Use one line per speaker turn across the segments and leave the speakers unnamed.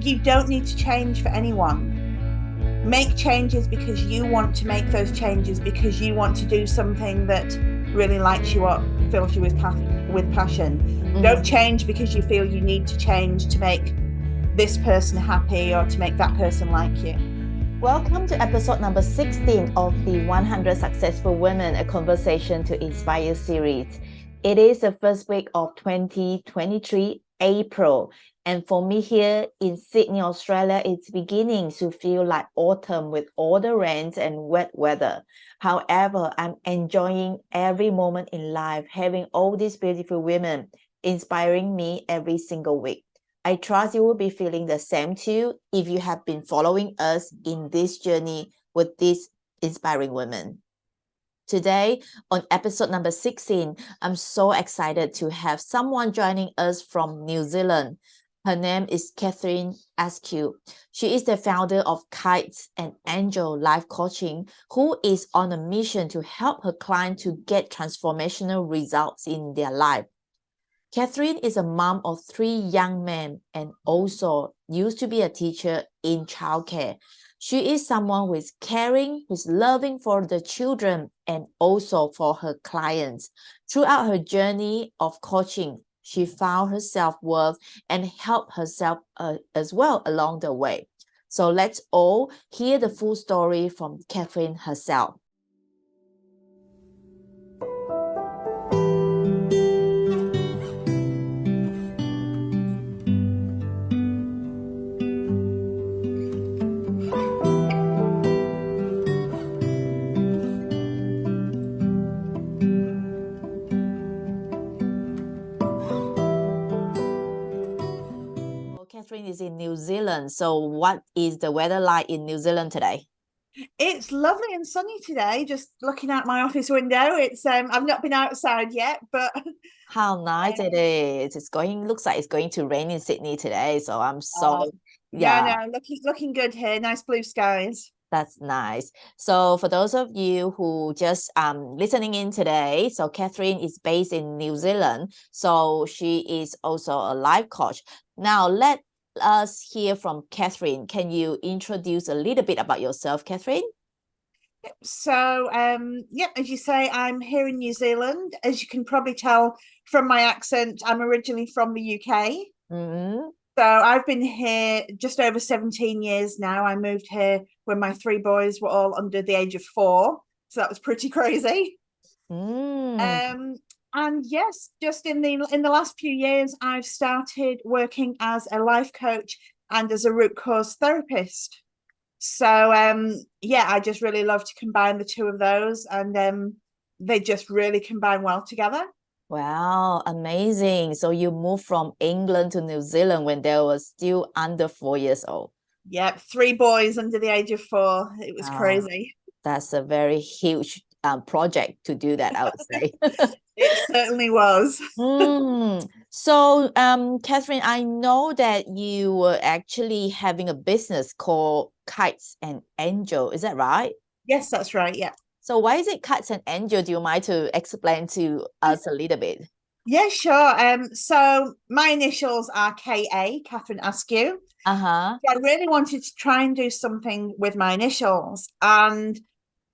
you don't need to change for anyone. Make changes because you want to make those changes, because you want to do something that really lights you up, fills you with passion. Don't change because you feel you need to change to make this person happy or to make that person like you.
Welcome to episode number 16 of the 100 Successful Women, a Conversation to Inspire series. It is the first week of 2023, April. And for me here in Sydney, Australia, it's beginning to feel like autumn with all the rains and wet weather. However, I'm enjoying every moment in life, having all these beautiful women inspiring me every single week. I trust you will be feeling the same too if you have been following us in this journey with these inspiring women. Today, on episode number 16, I'm so excited to have someone joining us from New Zealand. Her name is Kathryn Askew. She is the founder of Kites and Angel Life Coaching, who is on a mission to help her clients to get transformational results in their life. Kathryn is a mom of 3 young men and also used to be a teacher in childcare. She is someone who is caring, who is loving for the children and also for her clients. Throughout her journey of coaching, she found her self-worth and helped herself as well along the way. So let's all hear the full story from Kathryn herself. Kathryn is in New Zealand. So what is the weather like in New Zealand today?
It's lovely and sunny today. Just looking out my office window. It's I've not been outside yet, but
how nice it is. Looks like it's going to rain in Sydney today. So I'm so
no, looking good here. Nice blue skies.
That's nice. So for those of you who just listening in today, so Kathryn is based in New Zealand. So she is also a life coach. Now let us hear from Kathryn. Can you introduce a little bit about yourself, Kathryn?
So as you say, I'm here in New Zealand. As you can probably tell from my accent, I'm originally from the UK. So I've been here just over 17 years now. I moved here when my 3 boys were all under the age of 4. So that was pretty crazy. And yes, just in the last few years, I've started working as a life coach and as a root cause therapist. So I just really love to combine the two of those, and they just really combine well together.
Wow, amazing. So you moved from England to New Zealand when they were still under 4 years old.
Yep, 3 boys under the age of 4. It was crazy.
That's a very huge project to do that, I would say.
It certainly was.
So, Kathryn, I know that you were actually having a business called Kites and Angel. Is that right?
Yes, that's right. Yeah.
So why is it Kites and Angel? Do you mind to explain to us a little bit?
Yeah, sure. So my initials are KA, Kathryn Askew. So I really wanted to try and do something with my initials, and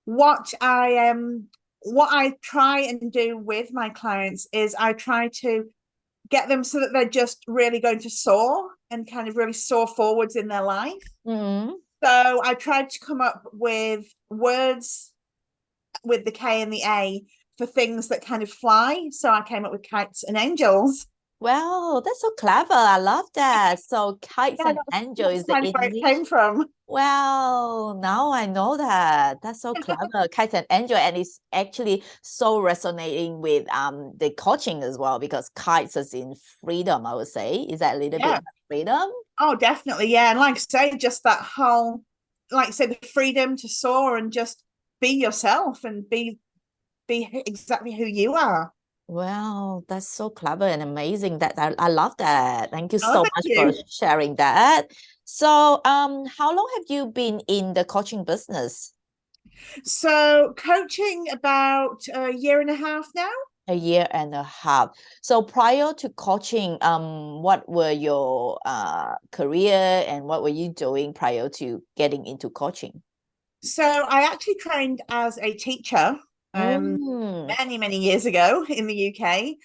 what I try and do with my clients is I try to get them so that they're just really going to soar and kind of really soar forwards in their life. So I tried to come up with words with the K and the A for things that kind of fly. So I came up with kites and angels.
Wow, that's so clever. I love that. So Kites and Angel is the
English. Where it came from.
Wow, now I know that. That's so clever. Kites and Angel, and it's actually so resonating with the coaching as well, because kites is in freedom, I would say. Is that a little bit of freedom?
Oh, definitely, yeah. And like I say, just that whole, like I say, the freedom to soar and just be yourself and be exactly who you are.
Wow, that's so clever and amazing. That I love that. Thank you so much
you.
for sharing that. So, how long have you been in the coaching business?
So, coaching about a year and a half now.
A year and a half. So prior to coaching, what were your career and what were you doing prior to getting into coaching?
So I actually trained as a teacher many years ago in the UK.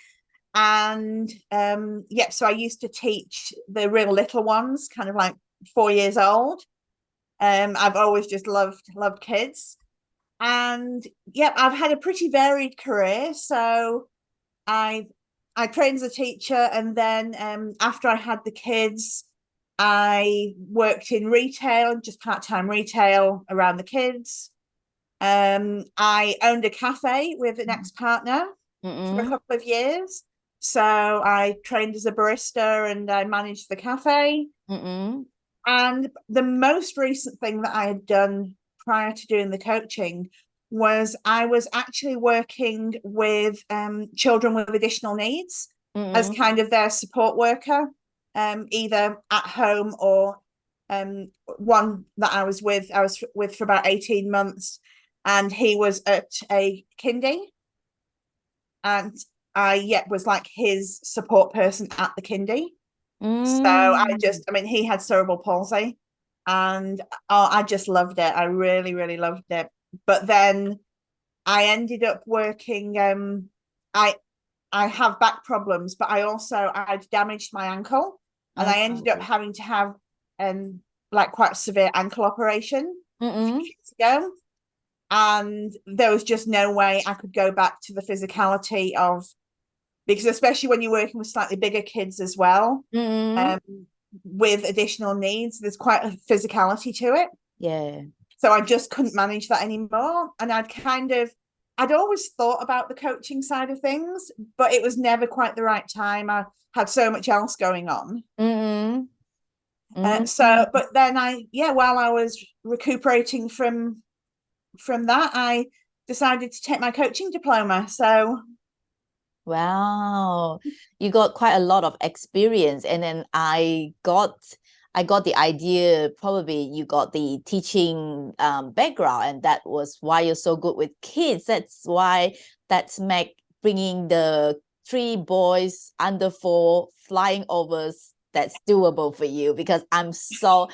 And so I used to teach the real little ones, kind of like 4 years old. I've always just loved kids. And I've had a pretty varied career. So I trained as a teacher, and then after I had the kids, I worked in retail, just part-time retail around the kids. I owned a cafe with an ex-partner for a couple of years. So I trained as a barista and I managed the cafe. And the most recent thing that I had done prior to doing the coaching was I was actually working with children with additional needs as kind of their support worker, either at home or one that I was with for about 18 months, and he was at a kindy, and I was like his support person at the kindy. So he had cerebral palsy, and I just loved it. I really, really loved it. But then I ended up working. I have back problems, but I'd damaged my ankle, and I ended up having to have like quite a severe ankle operation a few years ago. And there was just no way I could go back to the physicality of, because especially when you're working with slightly bigger kids as well, with additional needs, there's quite a physicality to it.
Yeah.
So I just couldn't manage that anymore. And I'd always thought about the coaching side of things, but it was never quite the right time. I had so much else going on. But then while I was recuperating from that, I decided to take my coaching diploma. So
wow, you got quite a lot of experience. And then I got the idea, probably you got the teaching background, and that was why you're so good with kids. That's bringing the 3 boys under 4 flying overs. That's doable for you, because I'm so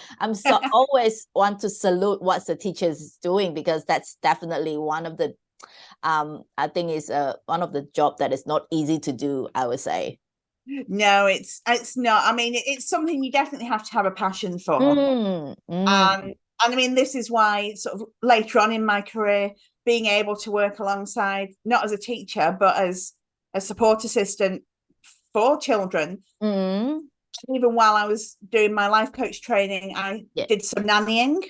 always want to salute what the teachers is doing, because that's definitely one of the I think is one of the job that is not easy to do, I would say.
No, it's not. I mean, it's something you definitely have to have a passion for. And I mean, this is why sort of later on in my career, being able to work alongside, not as a teacher, but as a support assistant for children. Even while I was doing my life coach training, I did some nannying.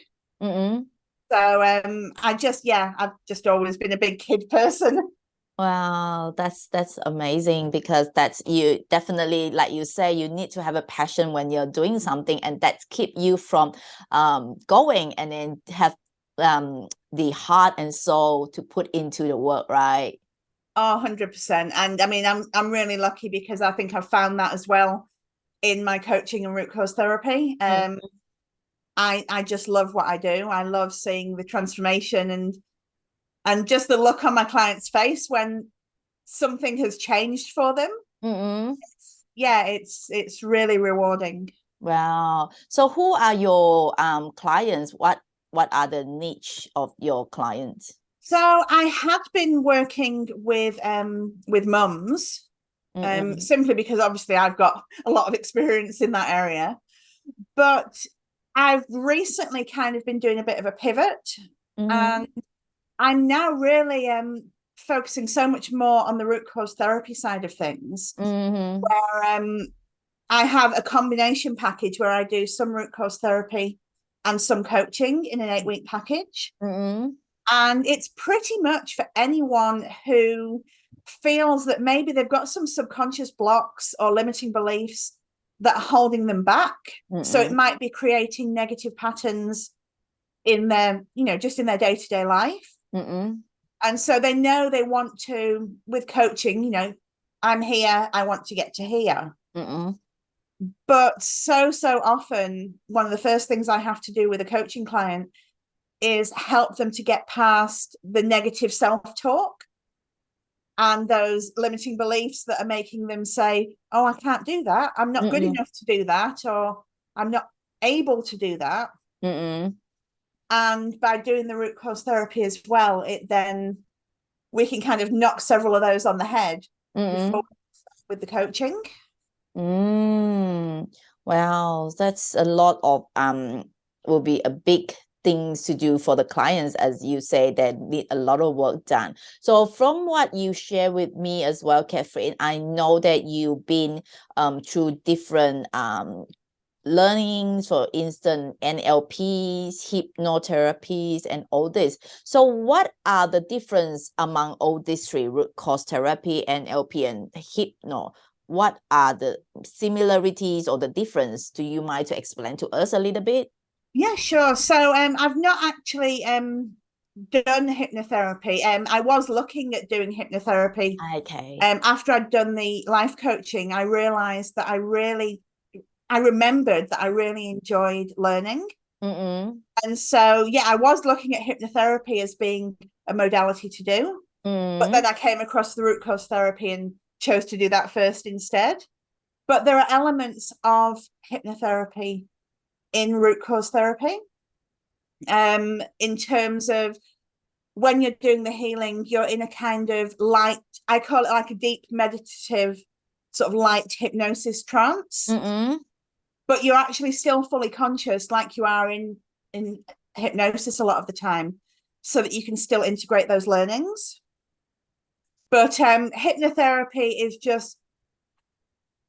So I've just always been a big kid person.
Wow, that's amazing, because that's, you definitely, like you say, you need to have a passion when you're doing something, and that keep you from going, and then have the heart and soul to put into the work, right?
100%. And I mean, I'm really lucky, because I think I've found that as well in my coaching and root cause therapy. I just love what I do. I love seeing the transformation and just the look on my client's face when something has changed for them. It's really rewarding.
Wow. So who are your clients? What are the niche of your clients?
So I had been working with mums, simply because obviously I've got a lot of experience in that area. But I've recently kind of been doing a bit of a pivot, and I'm now really focusing so much more on the root cause therapy side of things, where I have a combination package where I do some root cause therapy and some coaching in an 8-week package. And it's pretty much for anyone who feels that maybe they've got some subconscious blocks or limiting beliefs that are holding them back. So it might be creating negative patterns in their, just in their day-to-day life. And so they know they want to, with coaching, I'm here, I want to get to here. But so often, one of the first things I have to do with a coaching client is help them to get past the negative self-talk. and those limiting beliefs that are making them say, oh, I can't do that. I'm not good enough to do that, or I'm not able to do that. And by doing the root cause therapy as well, we can kind of knock several of those on the head before with the coaching.
Wow, that's a lot of will be a big things to do for the clients, as you say, that need a lot of work done. So from what you share with me as well, Kathryn, I know that you've been through different learnings, for instance, NLPs, hypnotherapies, and all this. So what are the difference among all these three, root cause therapy, NLP, and hypno? What are the similarities or the difference? Do you mind to explain to us a little bit?
Yeah, sure. So I've not actually done hypnotherapy. I was looking at doing hypnotherapy.
Okay.
After I'd done the life coaching, I realized that I remembered that I really enjoyed learning. And so, yeah, I was looking at hypnotherapy as being a modality to do. But then I came across the root cause therapy and chose to do that first instead. But there are elements of hypnotherapy in root cause therapy. In terms of when you're doing the healing, you're in a kind of light, I call it like a deep meditative sort of light hypnosis trance. But you're actually still fully conscious, like you are in hypnosis a lot of the time, so that you can still integrate those learnings. But hypnotherapy is just,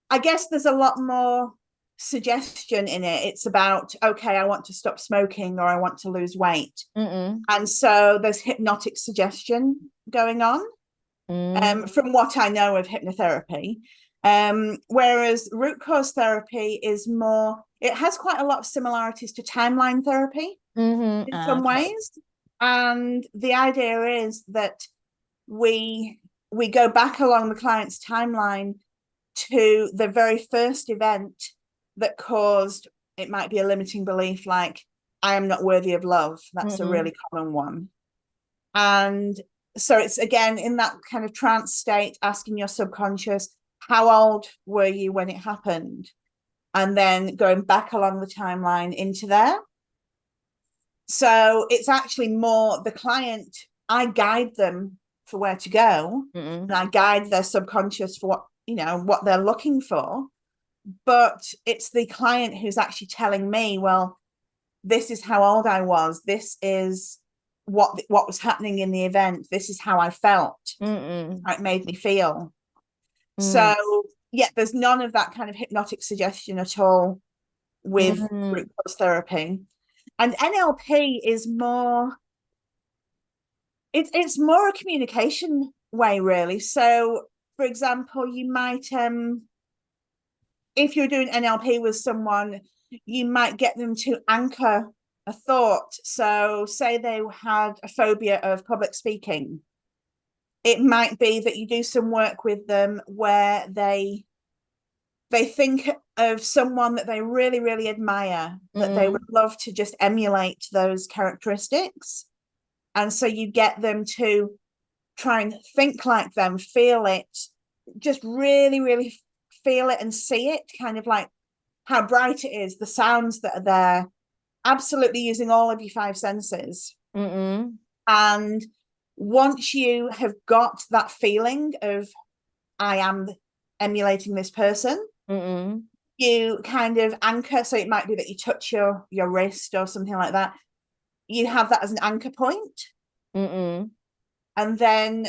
I guess there's a lot more suggestion in it. It's about, okay, I want to stop smoking, or I want to lose weight. And so there's hypnotic suggestion going on, from what I know of hypnotherapy. Whereas root cause therapy is more, it has quite a lot of similarities to timeline therapy in some ways. And the idea is that we go back along the client's timeline to the very first event that caused, it might be a limiting belief like, I am not worthy of love. That's a really common one. And so it's, again, in that kind of trance state, asking your subconscious, how old were you when it happened? And then going back along the timeline into there. So it's actually more the client, I guide them for where to go, and I guide their subconscious for what they're looking for. But it's the client who's actually telling me, well, this is how old I was. This is what was happening in the event. This is how I felt. How it made me feel. So yeah, there's none of that kind of hypnotic suggestion at all with root cause therapy. And NLP is more, it's more a communication way, really. So for example, you might if you're doing NLP with someone, you might get them to anchor a thought. So say they had a phobia of public speaking. It might be that you do some work with them where they think of someone that they really, really admire, that they would love to just emulate those characteristics. And so you get them to try and think like them, feel it, just really, really feel it and see it, kind of like how bright it is, the sounds that are there, absolutely using all of your five senses. And once you have got that feeling of, I am emulating this person, you kind of anchor. So it might be that you touch your wrist or something like that. You have that as an anchor point. And then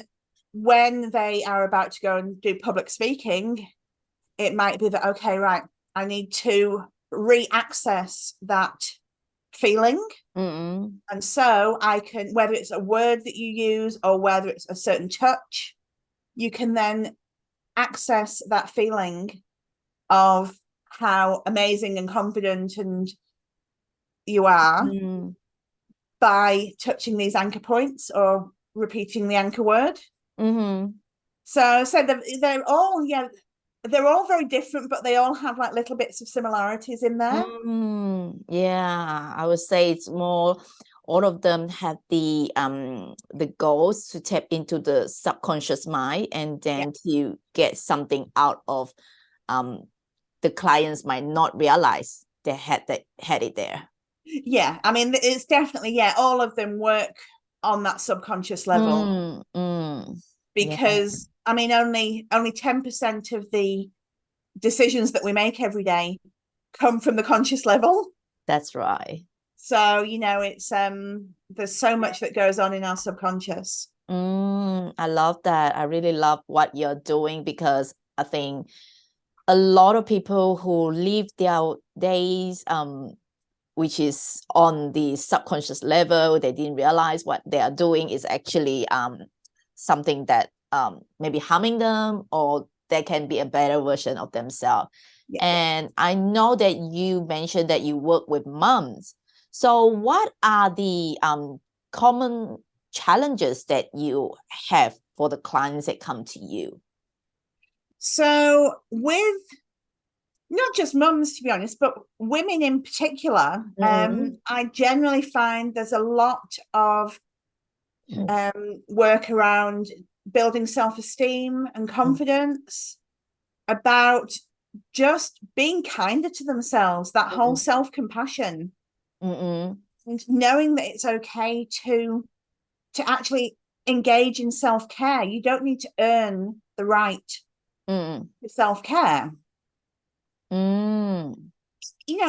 when they are about to go and do public speaking, it might be that, okay, right, I need to re-access that feeling. And so I can, whether it's a word that you use or whether it's a certain touch, you can then access that feeling of how amazing and confident and you are by touching these anchor points or repeating the anchor word. So they're all, they're all very different, but they all have like little bits of similarities in there.
Yeah, I would say it's more all of them have the goals to tap into the subconscious mind, and then to get something out of the clients might not realize they had it there.
Yeah, I mean, it's definitely, all of them work on that subconscious level. Because I mean, only 10% of the decisions that we make every day come from the conscious level.
That's right.
So, it's there's so much that goes on in our subconscious.
I love that. I really love what you're doing, because I think a lot of people who live their days which is on the subconscious level, they didn't realize what they are doing is actually something that maybe harming them, or they can be a better version of themselves. And I know that you mentioned that you work with moms. So what are the common challenges that you have for the clients that come to you?
So with not just mums, to be honest, but women in particular, I generally find there's a lot of work around building self-esteem and confidence, about just being kinder to themselves, that whole self-compassion, and knowing that it's okay to actually engage in self-care. You don't need to earn the right to self-care.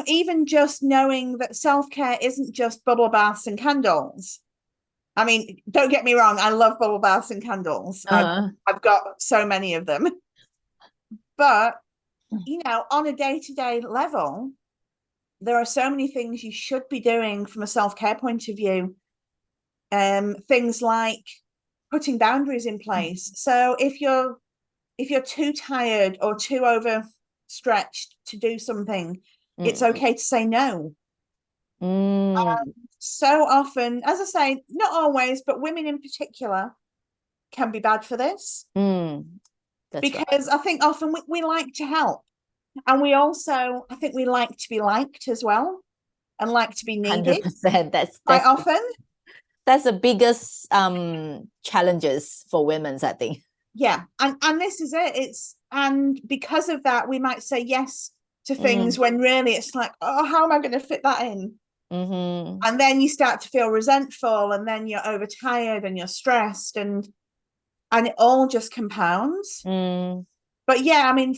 Even just knowing that self-care isn't just bubble baths and candles. I mean, don't get me wrong, I love bubble baths and candles. I've got so many of them. But, on a day-to-day level, there are so many things you should be doing from a self-care point of view. Things like putting boundaries in place. So if you're too tired or too overstretched to do something, it's okay to say no. So often, as I say, not always, but women in particular can be bad for this. Because right. I think often we like to help, and we also, I think we like to be liked as well, and like to be needed.
100%. That's
quite often.
That's the biggest challenges for women, I think.
Yeah, and this is it. And because of that, we might say yes to things when really it's like, oh, how am I going to fit that in? And then you start to feel resentful, and then you're overtired and you're stressed, and it all just compounds. But I mean,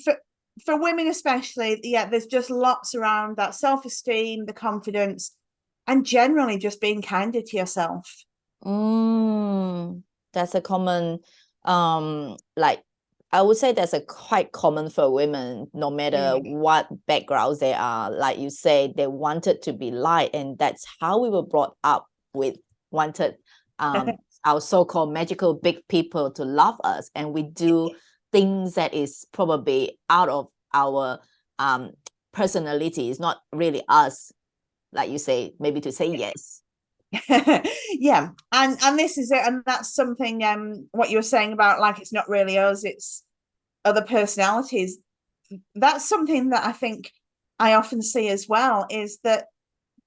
for women especially, there's just lots around that self-esteem, the confidence, and generally just being kinder to yourself.
That's a common, like, I would say that's a quite common for women, no matter what backgrounds they are. Like you say, they wanted to be liked, and that's how we were brought up with wanted our so-called magical big people to love us, and we do things that is probably out of our personality. It's not really us, like you say, maybe to say yes.
And this is it, and that's something what you were saying about, like, it's not really us, it's other personalities. That's something that I think I often see as well, is that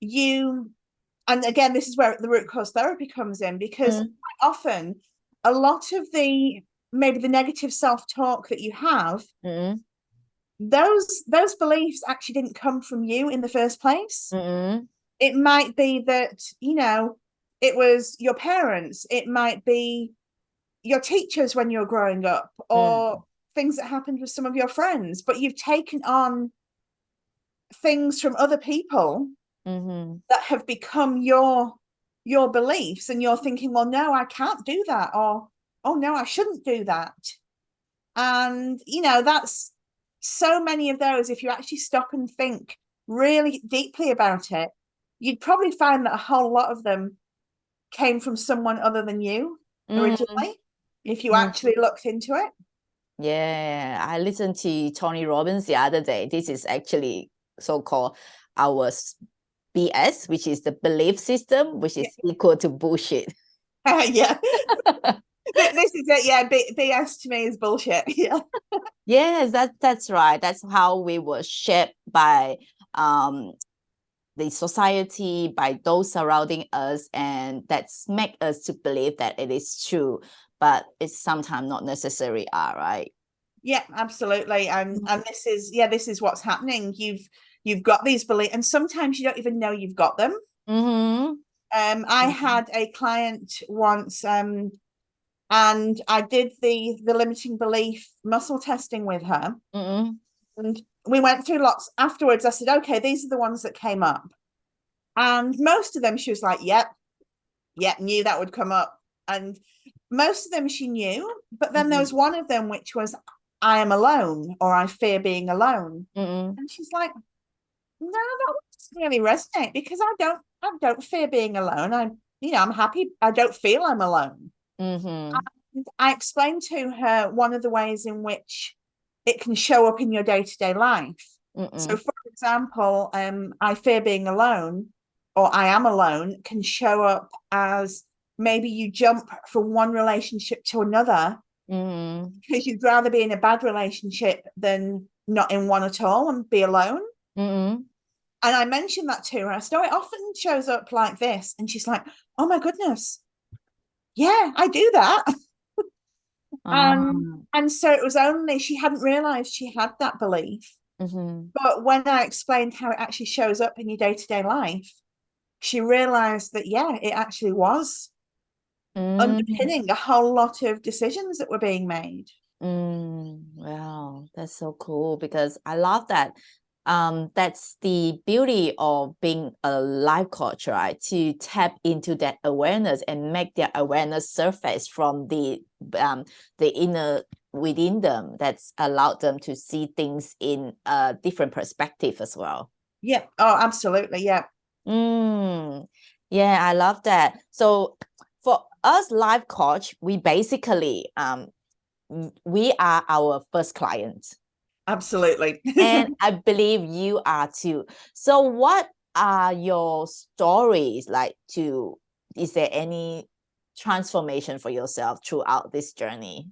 and again, this is where the root cause therapy comes in, because quite often a lot of maybe the negative self-talk that you have, those beliefs actually didn't come from you in the first place. It might be that, it was your parents, it might be your teachers when you're growing up, or things that happened with some of your friends, but you've taken on things from other people that have become your beliefs, and you're thinking, well, no, I can't do that, or, oh no, I shouldn't do that. And that's so many of those. If you actually stop and think really deeply about it, you'd probably find that a whole lot of them came from someone other than you originally, if you actually looked into it.
Yeah, I listened to Tony Robbins the other day. This is actually so-called our BS, which is the belief system, which is equal to bullshit.
Yeah. This is it. Yeah, BS to me is bullshit. Yeah.
Yes, that's right. That's how we were shaped by the society, by those surrounding us, and that's make us to believe that it is true, but it's sometimes not necessary, right?
Yeah, absolutely. And this is what's happening. You've got these beliefs, and sometimes you don't even know you've got them. I had a client once, and I did the limiting belief muscle testing with her. And we went through lots afterwards. I said, okay, these are the ones that came up. And most of them, she was like, yep, knew that would come up. And most of them she knew, but then there was one of them which was, I am alone, or I fear being alone. And she's like, no, that doesn't really resonate, because I don't fear being alone. I'm happy. I don't feel I'm alone. And I explained to her one of the ways in which it can show up in your day-to-day life. So for example, I fear being alone, or I am alone, can show up as maybe you jump from one relationship to another because you'd rather be in a bad relationship than not in one at all and be alone. And I mentioned that to her. I said, it often shows up like this. And she's like, oh my goodness, yeah, I do that. And so it was only, she hadn't realized she had that belief. But when I explained how it actually shows up in your day-to-day life, she realized that, yeah, it actually was underpinning a whole lot of decisions that were being made.
Wow, that's so cool, because I love that. That's the beauty of being a life coach, right? To tap into that awareness and make their awareness surface from the inner within them, that's allowed them to see things in a different perspective as well.
Yeah. Oh, absolutely. Yeah.
Yeah, I love that. So for us life coach, we basically we are our first client.
Absolutely.
And I believe you are too. So what are your stories like is there any transformation for yourself throughout this journey?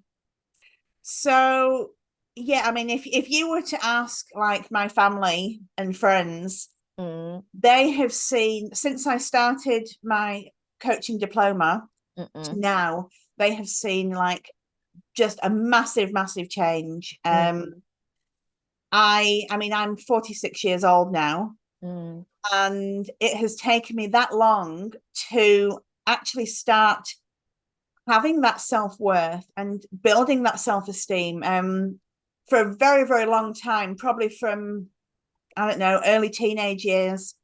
So, yeah, I mean, if you were to ask like my family and friends, they have seen, since I started my coaching diploma to now, they have seen like just a massive change. I mean, I'm 46 years old now, and it has taken me that long to actually start having that self-worth and building that self-esteem. For a very, very long time, probably from, I don't know, early teenage years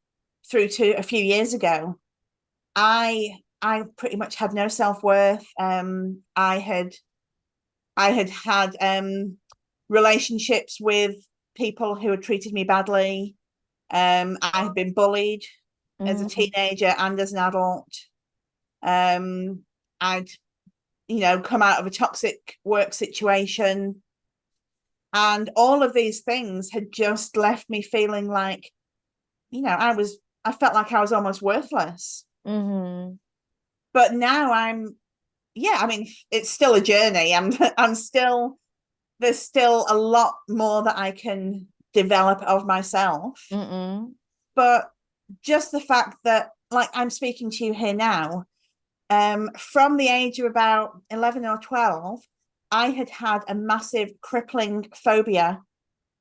through to a few years ago, I pretty much had no self-worth. I had relationships with people who had treated me badly. I had been bullied as a teenager and as an adult. I'd come out of a toxic work situation, and all of these things had just left me feeling like, I felt like I was almost worthless. But now I mean, it's still a journey. There's still a lot more that I can develop of myself. But just the fact that, like, I'm speaking to you here now, from the age of about 11 or 12, I had a massive crippling phobia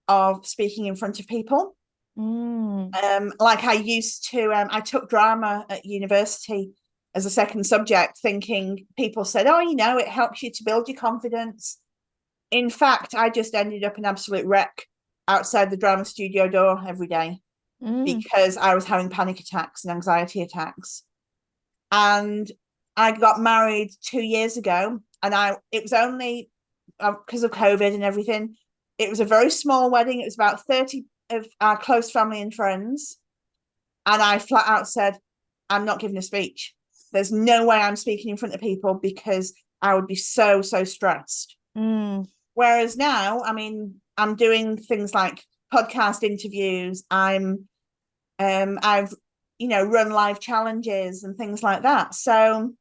of speaking in front of people. Like I used to, I took drama at university as a second subject, thinking people said, oh, it helps you to build your confidence. In fact, I just ended up an absolute wreck outside the drama studio door every day because I was having panic attacks and anxiety attacks. And I got married 2 years ago, and it was only because of COVID and everything. It was a very small wedding. It was about 30 of our close family and friends. And I flat out said, I'm not giving a speech. There's no way I'm speaking in front of people because I would be so stressed. Whereas now, I mean, I'm doing things like podcast interviews. I've run live challenges and things like that. So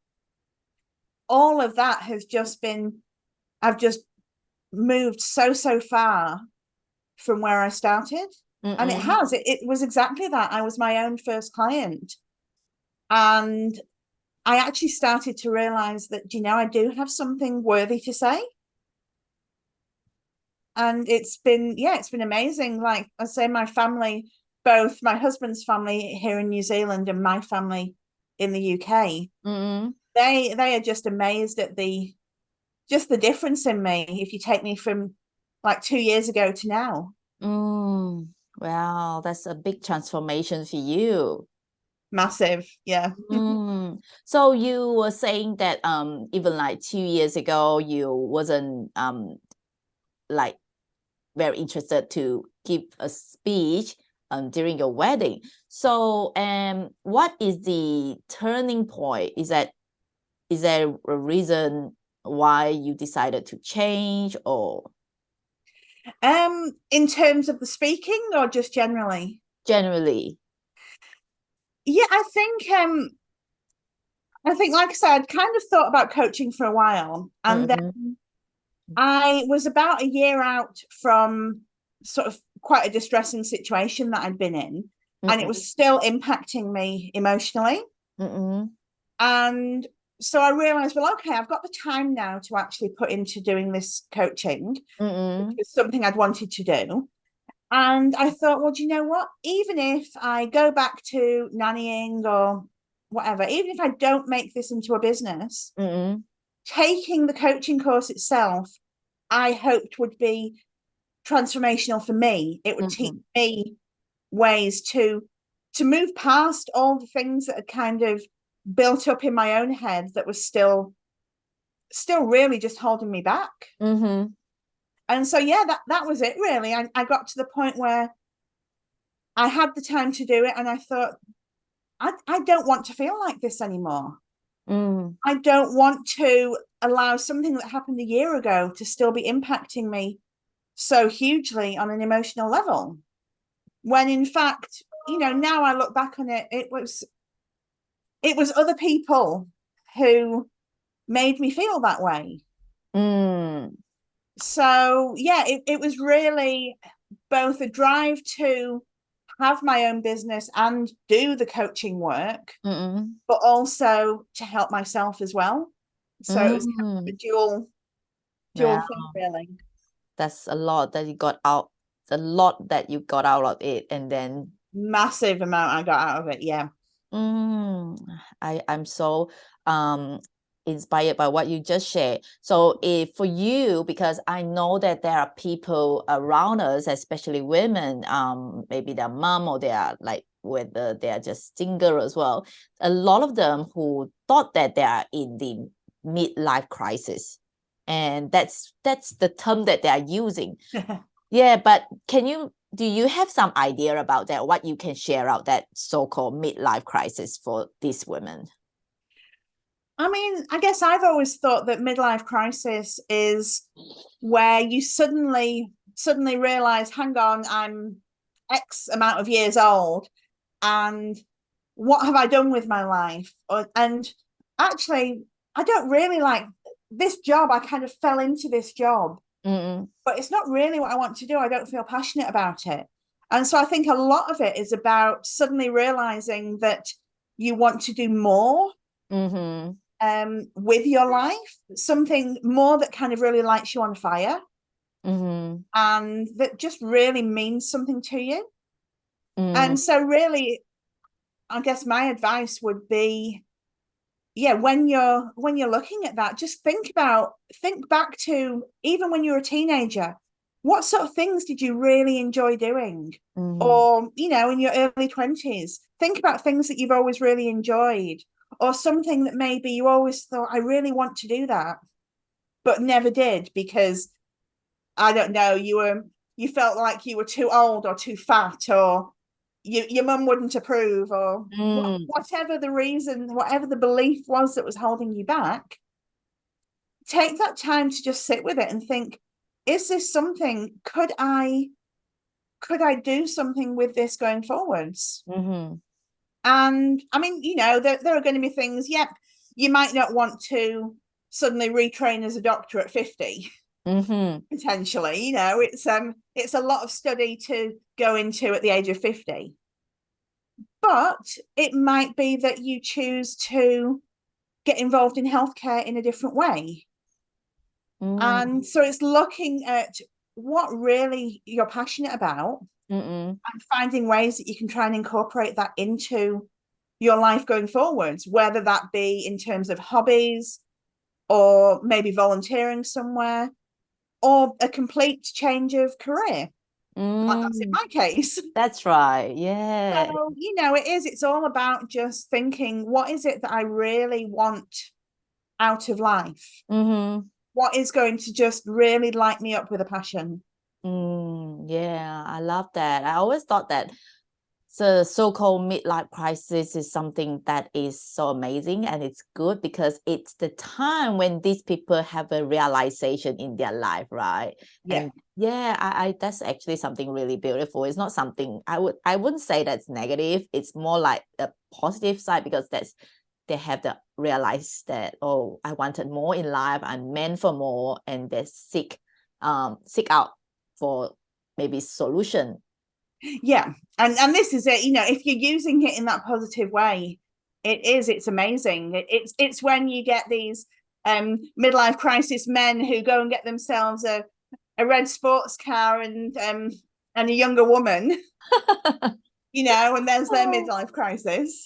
all of that has just been, I've just moved so far from where I started. And it has. It was exactly that. I was my own first client. And I actually started to realize that, I do have something worthy to say. And it's been amazing. Like I say, my family, both my husband's family here in New Zealand and my family in the UK, they are just amazed at the difference in me. If you take me from like 2 years ago to now.
Wow, that's a big transformation for you.
Massive, yeah.
So you were saying that even like 2 years ago you wasn't like very interested to give a speech during your wedding. So what is the turning point? Is there a reason why you decided to change, or
in terms of the speaking or just generally?
Generally.
Yeah, I think like I said, I'd kind of thought about coaching for a while, and then I was about a year out from sort of quite a distressing situation that I'd been in, and it was still impacting me emotionally. And so I realized, well, okay, I've got the time now to actually put into doing this coaching, which was something I'd wanted to do. And I thought, well, do you know what? Even if I go back to nannying or whatever, even if I don't make this into a business, taking the coaching course itself, I hoped would be transformational for me. It would teach me ways to move past all the things that had kind of built up in my own head that was still really just holding me back. And so, yeah, that was it, really. I got to the point where I had the time to do it, and I thought, I don't want to feel like this anymore. I don't want to allow something that happened a year ago to still be impacting me so hugely on an emotional level. When in fact, now I look back on it, it was other people who made me feel that way. So yeah, it was really both a drive to have my own business and do the coaching work, but also to help myself as well. So it was kind of a dual thing, really.
That's a lot that you got out. It's a lot that you got out of it, and then
massive amount I got out of it. Yeah.
I'm so inspired by what you just shared. So if for you, because I know that there are people around us, especially women, maybe their mom or they are like, whether they are just single as well, a lot of them who thought that they are in the midlife crisis, and that's the term that they are using. Yeah, but do you have some idea about that, what you can share out that so-called midlife crisis for these women?
I mean, I guess I've always thought that midlife crisis is where you suddenly realize, hang on, I'm X amount of years old, and what have I done with my life? And actually, I don't really like this job. I kind of fell into this job, but it's not really what I want to do. I don't feel passionate about it. And so I think a lot of it is about suddenly realizing that you want to do more with your life, something more that kind of really lights you on fire, and that just really means something to you. And so really, I guess my advice would be, yeah, when you're looking at that, just think back to even when you were a teenager, what sort of things did you really enjoy doing? Or, in your early 20s, think about things that you've always really enjoyed, or something that maybe you always thought, I really want to do that, but never did because, I don't know, you felt like you were too old or too fat, or your mum wouldn't approve, or whatever the reason, whatever the belief was that was holding you back. Take that time to just sit with it and think, is this something, could I do something with this going forwards? And I mean, there are going to be things, you might not want to suddenly retrain as a doctor at 50. potentially. It's a lot of study to go into at the age of 50. But it might be that you choose to get involved in healthcare in a different way. And so it's looking at what really you're passionate about and finding ways that you can try and incorporate that into your life going forwards, whether that be in terms of hobbies or maybe volunteering somewhere or a complete change of career. Like that's in my case.
That's right. Yeah.
So, it's all about just thinking, what is it that I really want out of life? What is going to just really light me up with a passion?
Yeah, I love that. I always thought that the so-called midlife crisis is something that is so amazing, and it's good because it's the time when these people have a realization in their life, right?
Yeah.
And yeah, I that's actually something really beautiful. It's not something I wouldn't say that's negative. It's more like a positive side because they have to realize that, oh, I wanted more in life, I'm meant for more, and they seek out for maybe solution.
Yeah. And this is it, if you're using it in that positive way, it's amazing. It's when you get these midlife crisis men who go and get themselves a red sports car and a younger woman. And there's their midlife crisis.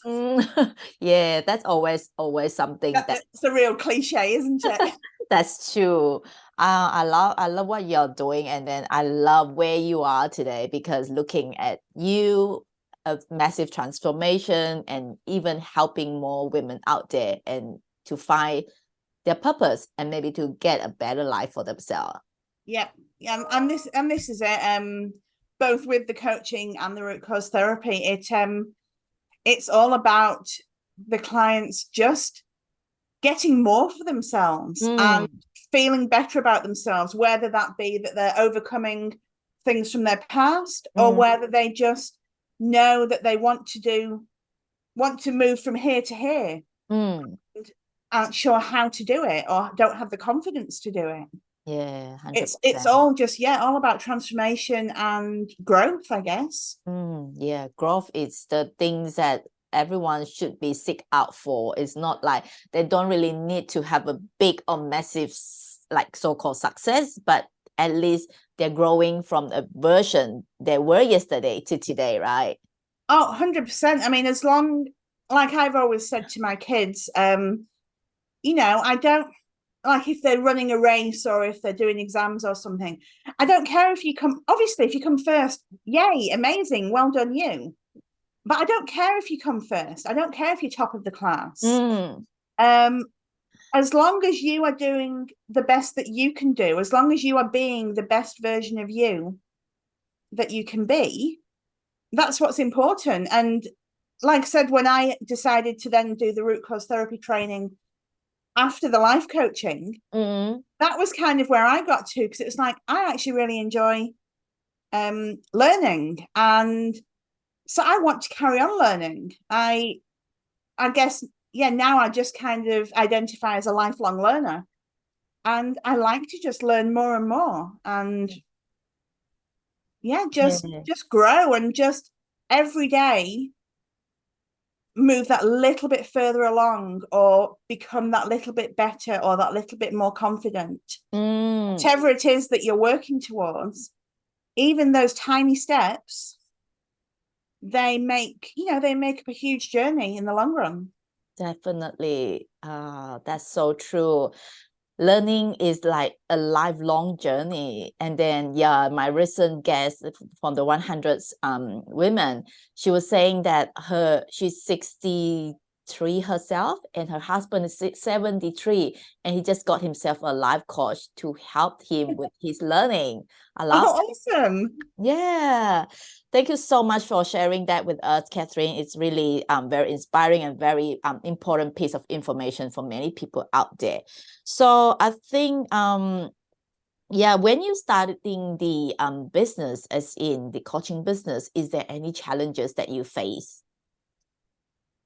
Yeah, that's always something
that's a real cliche, isn't it?
That's true. I love what you're doing, and then I love where you are today, because looking at you, a massive transformation, and even helping more women out there and to find their purpose and maybe to get a better life for themselves.
Yeah. And this is it. Both with the coaching and the root cause therapy, it's all about the clients just getting more for themselves and feeling better about themselves, whether that be that they're overcoming things from their past or whether they just know that they want to move from here to here and aren't sure how to do it or don't have the confidence to do it.
Yeah,
100%. It's all just all about transformation and growth, I guess.
Yeah, growth is the things that everyone should be seek out for. It's not like they don't really need to have a big or massive like so-called success, but at least they're growing from a version they were yesterday to today, right?
Oh, 100%. I mean, as long, like I've always said to my kids, I don't, like if they're running a race or if they're doing exams or something, I don't care if you come, obviously if you come first, yay, amazing, well done you. But I don't care if you come first. I don't care if you're top of the class. As long as you are doing the best that you can do, as long as you are being the best version of you that you can be, that's what's important. And like I said, when I decided to then do the root cause therapy training after the life coaching, that was kind of where I got to, because it was like, I actually really enjoy learning. And so I want to carry on learning. I guess, now I just kind of identify as a lifelong learner. And I like to just learn more and more. And just grow and just every day move that little bit further along or become that little bit better or that little bit more confident. Whatever it is that you're working towards, even those tiny steps, they make up a huge journey in the long run.
Definitely. That's so true. Learning is like a lifelong journey. And then my recent guest from the 100 women, she was saying that she's 63 herself and her husband is 73, and he just got himself a life coach to help him with his learning. I love
awesome.
Yeah. Thank you so much for sharing that with us, Kathryn. It's really very inspiring and very important piece of information for many people out there. So I think, when you started in the business, as in the coaching business, is there any challenges that you face?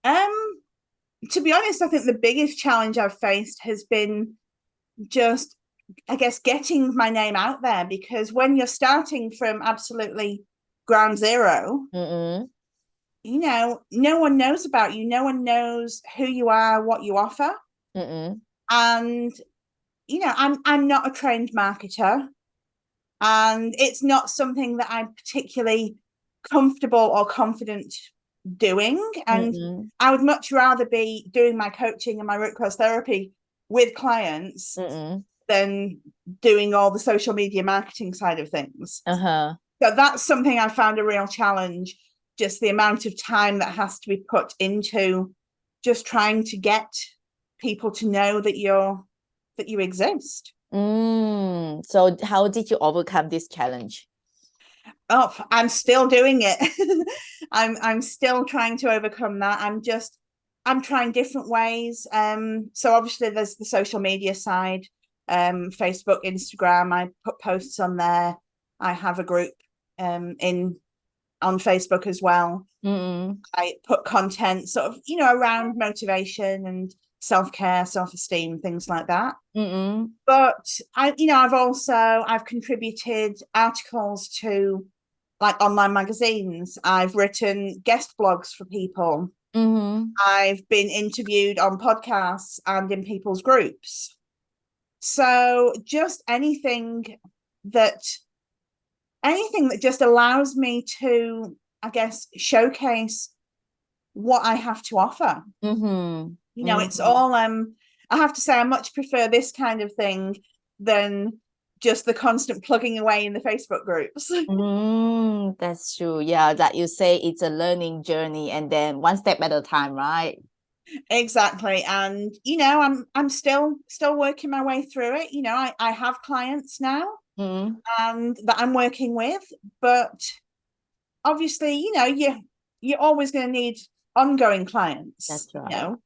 To be honest, I think the biggest challenge I've faced has been just I guess, getting my name out there, because when you're starting from absolutely ground zero, you know, no one knows about you. No one knows who you are, what you offer. And, you know, I'm not a trained marketer, and it's not something that I'm particularly comfortable or confident doing. And I would much rather be doing my coaching and my root cause therapy with clients than doing all the social media marketing side of things. So that's something I found a real challenge, just the amount of time that has to be put into just trying to get people to know that you exist.
So how did you overcome this challenge?
Oh, I'm still doing it. I'm still trying to overcome that. I'm trying different ways. So obviously there's the social media side, Facebook, Instagram. I put posts on there. I have a group on Facebook as well. I put content sort of, you know, around motivation and self-care, self-esteem, things like that. But I've contributed articles to like online magazines. I've written guest blogs for people. I've been interviewed on podcasts and in people's groups. So just anything that just allows me to, I guess, showcase what I have to offer. You know, it's all I have to say I much prefer this kind of thing than just the constant plugging away in the Facebook groups.
That's true. Yeah, like you say, it's a learning journey, and then one step at a time, right?
Exactly. And you know, I'm still working my way through it. You know, I have clients now and that I'm working with, but obviously, you know, you're always going to need ongoing clients.
That's right.
You know?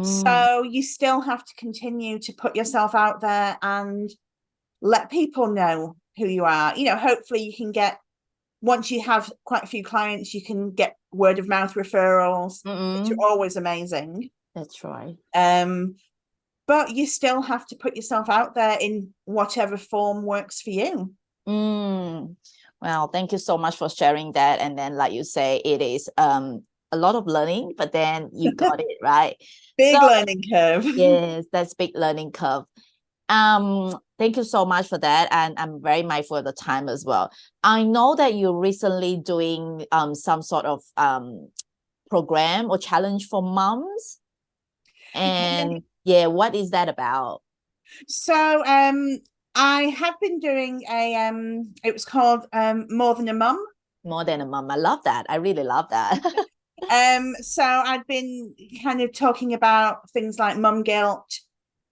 So you still have to continue to put yourself out there and let people know who you are. You know, hopefully you can get, once you have quite a few clients, you can get word of mouth referrals, which are always amazing.
That's right.
But you still have to put yourself out there in whatever form works for you.
Well, thank you so much for sharing that. And then, like you say, it is a lot of learning, but then you got it right.
Big learning curve.
Yes, that's big learning curve. Thank you so much for that, and I'm very mindful of the time as well. I know that you're recently doing some sort of program or challenge for moms, and what is that about?
So I have been doing a it was called More Than a Mum.
More Than a Mum. I love that. I really love that.
So I've been kind of talking about things like mum guilt,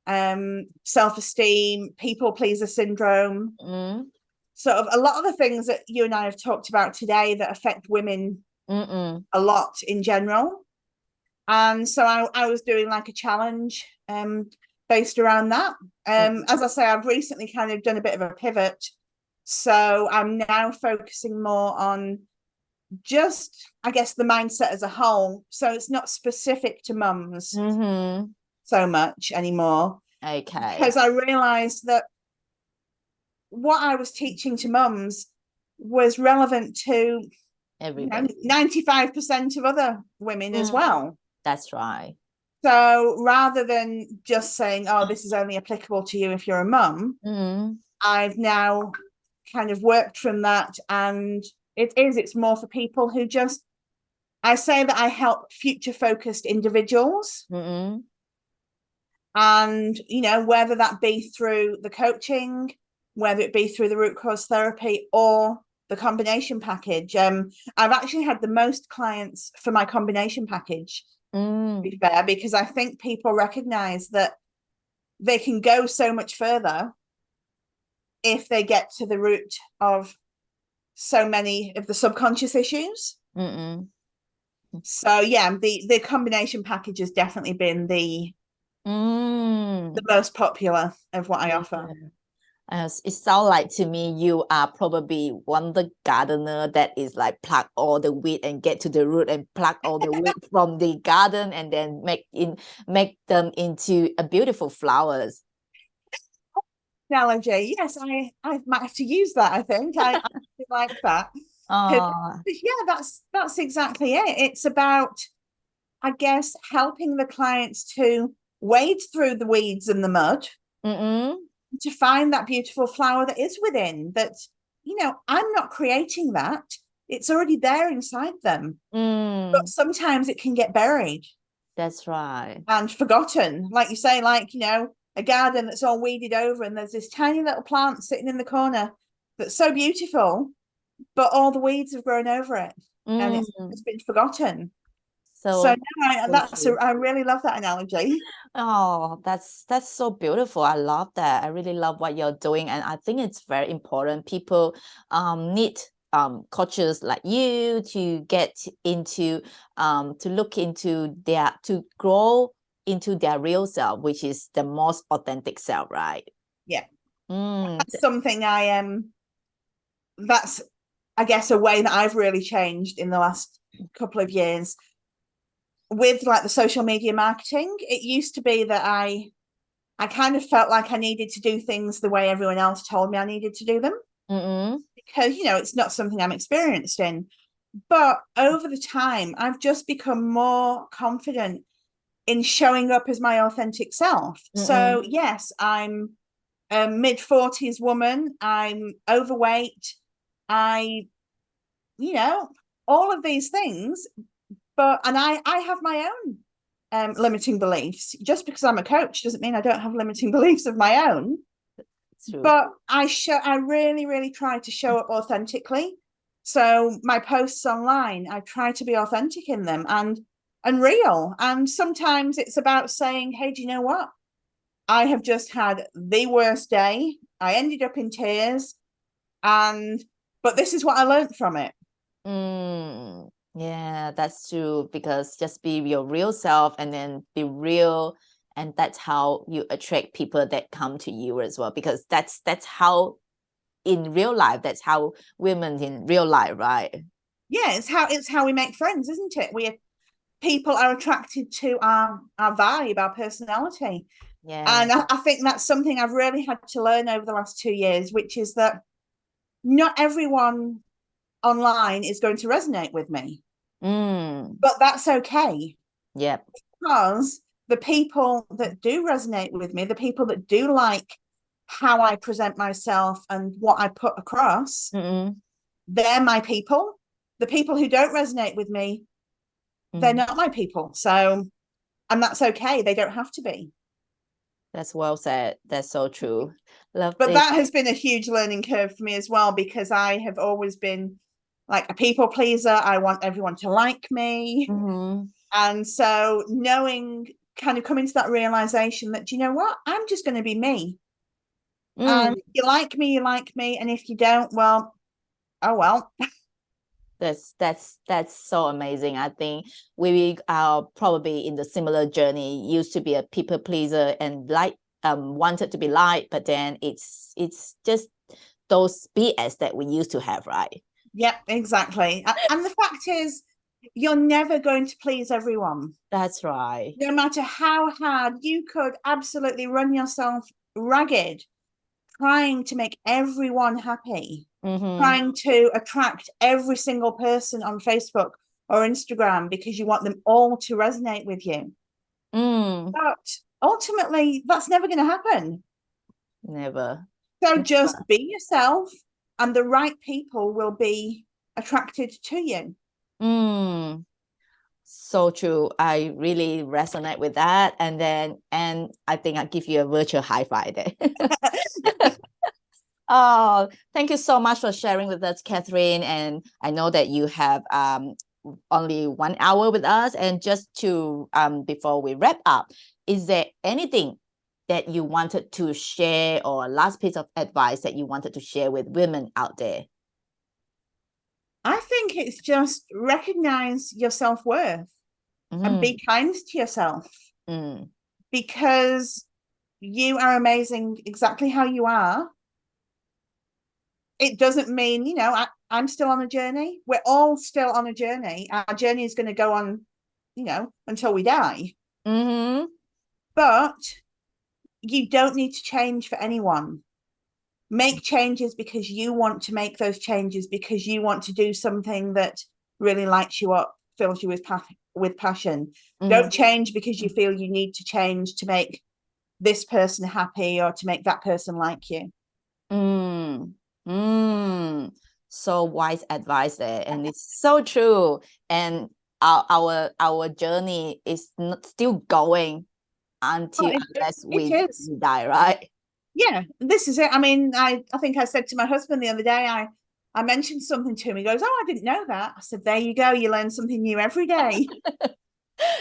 self-esteem, people pleaser syndrome, sort of a lot of the things that you and I have talked about today that affect women a lot in general. And so I was doing like a challenge based around that. As I say, I've recently kind of done a bit of a pivot, so I'm now focusing more on just, I guess, the mindset as a whole. So it's not specific to mums so much anymore.
Okay.
Because I realized that what I was teaching to mums was relevant to everybody, 95% of other women as well.
That's right.
So rather than just saying, oh, this is only applicable to you if you're a mum, I've now kind of worked from that, and it's more for people who just, I say that I help future focused individuals. And, you know, whether that be through the coaching, whether it be through the root cause therapy or the combination package. I've actually had the most clients for my combination package, to be fair, because I think people recognize that they can go so much further if they get to the root of so many of the subconscious issues. So yeah, the combination package has definitely been the most popular of what I offer.
It sounds like to me you are probably one of the gardener that is like pluck all the weed and get to the root and pluck all the weed from the garden and then make them into a beautiful flowers.
analogy. Yes, I might have to use that. I think I like that. Yeah, that's exactly it. It's about, I guess, helping the clients to wade through the weeds and the mud to find that beautiful flower that is within. That, I'm not creating that. It's already there inside them. But sometimes it can get buried.
That's right.
And forgotten. Like you say, a garden that's all weeded over and there's this tiny little plant sitting in the corner that's so beautiful, but all the weeds have grown over it and it's been forgotten. So no, I really love that analogy.
Oh, that's so beautiful. I love that. I really love what you're doing, and I think it's very important. People need coaches like you to get into to look into to grow into their real self, which is the most authentic self, right?
Yeah. That's something that's, I guess, a way that I've really changed in the last couple of years with like the social media marketing. It used to be that I kind of felt like I needed to do things the way everyone else told me I needed to do them because it's not something I'm experienced in. But over the time, I've just become more confident in showing up as my authentic self. So yes, I'm a mid-40s woman. I'm overweight. I, all of these things. And I have my own limiting beliefs. Just because I'm a coach doesn't mean I don't have limiting beliefs of my own. But I really, really try to show up authentically. So my posts online, I try to be authentic in them and real. And sometimes it's about saying, hey, do you know what? I have just had the worst day. I ended up in tears. But this is what I learned from it.
Yeah, that's true, because just be your real self and then be real, and that's how you attract people that come to you as well, because that's how in real life, that's how women in real life, right?
Yeah, it's how we make friends, isn't it? People are attracted to our vibe, our personality. Yeah. And I think that's something I've really had to learn over the last 2 years, which is that not everyone online is going to resonate with me. But that's okay.
Yeah.
Because the people that do resonate with me, the people that do like how I present myself and what I put across, they're my people. The people who don't resonate with me, they're not my people. So, and that's okay. They don't have to be.
That's well said. That's so true.
But that has been a huge learning curve for me as well, because I have always been like a people pleaser. I want everyone to like me. And so kind of coming to that realization that, you know what, I'm just going to be me. And if you like me, you like me. And if you don't, well, oh well.
That's so amazing. I think we are probably in the similar journey. Used to be a people pleaser and wanted to be liked, but then it's just those BS that we used to have, right?
Yep, exactly. And the fact is, you're never going to please everyone.
That's right.
No matter how hard you could absolutely run yourself ragged trying to make everyone happy, trying to attract every single person on Facebook or Instagram because you want them all to resonate with you. But ultimately, that's never going to happen.
Never.
So just be yourself, and the right people will be attracted to you.
So true. I really resonate with that. And I think I'll give you a virtual high five there. Oh, thank you so much for sharing with us, Kathryn. And I know that you have only 1 hour with us. And just to before we wrap up, is there anything that you wanted to share, or last piece of advice that you wanted to share with women out there?
I think it's just recognize your self-worth and be kind to yourself, because you are amazing exactly how you are. It doesn't mean, I'm still on a journey. We're all still on a journey. Our journey is going to go on, until we die. But you don't need to change for anyone. make changes because you want to make those changes, because you want to do something that really lights you up, fills you with passion. Don't change because you feel you need to change to make this person happy or to make that person like you.
So wise advice there, and it's so true. And our journey is still going until unless we die, right?
Yeah, this is it. I mean, I think I said to my husband the other day, I mentioned something to him. He goes, "Oh, I didn't know that." I said, "There you go. You learn something new every day."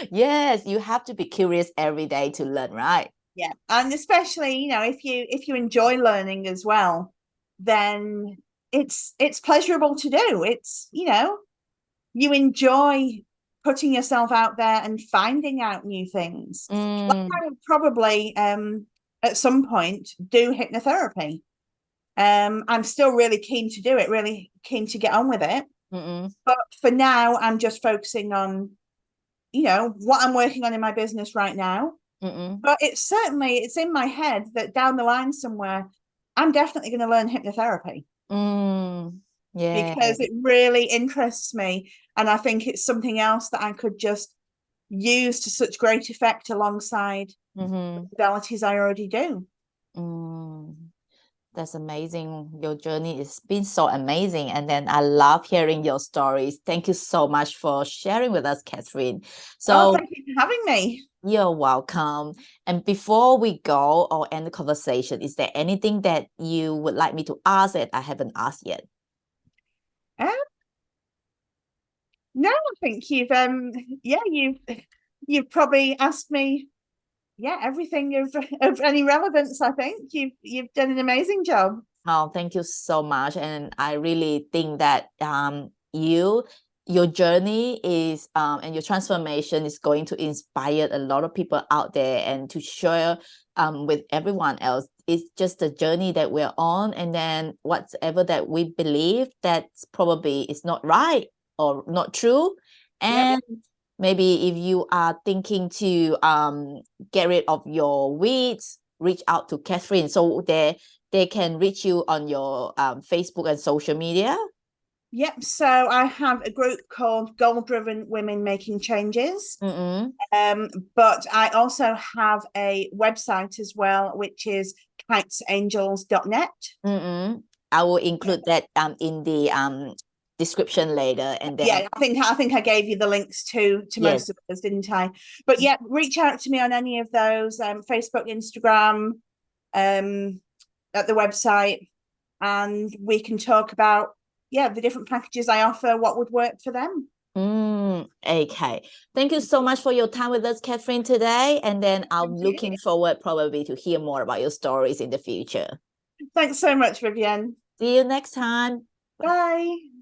Yes, you have to be curious every day to learn, right?
Yeah, and especially, you know, if you enjoy learning as well, then it's pleasurable to do. It's, you know, you enjoy putting yourself out there and finding out new things. Like I would probably at some point do hypnotherapy. I'm still really keen to do it, really keen to get on with it. But for now, I'm just focusing on, you know, what I'm working on in my business right now. But it's in my head that down the line somewhere, I'm definitely going to learn hypnotherapy.
Yeah,
because it really interests me, and I think it's something else that I could just use to such great effect alongside the modalities I already do.
That's amazing. Your journey has been so amazing. And then I love hearing your stories. Thank you so much for sharing with us, Kathryn. So
thank you for having me.
You're welcome. And before we go or end the conversation, is there anything that you would like me to ask that I haven't asked yet?
No, I think you've probably asked me everything of any relevance. I think you've done an amazing job.
Oh, thank you so much. And I really think that your journey is and your transformation is going to inspire a lot of people out there and to share with everyone else. It's just a journey that we're on, and then whatever that we believe that's probably is not right or not true. And maybe if you are thinking to get rid of your weeds, reach out to Kathryn so they can reach you on your Facebook and social media.
Yep. So I have a group called Goal Driven Women Making Changes. But I also have a website as well, which is kitesangels.net.
I will include that in the description later. And then
I think I gave you the links to most of those, didn't I? But yeah, reach out to me on any of those, Facebook, Instagram, at the website, and we can talk about the different packages I offer, what would work for them.
Okay. Thank you so much for your time with us, Kathryn, today. And then I'm looking forward probably to hear more about your stories in the future.
Thanks so much, Vivienne.
See you next time.
Bye.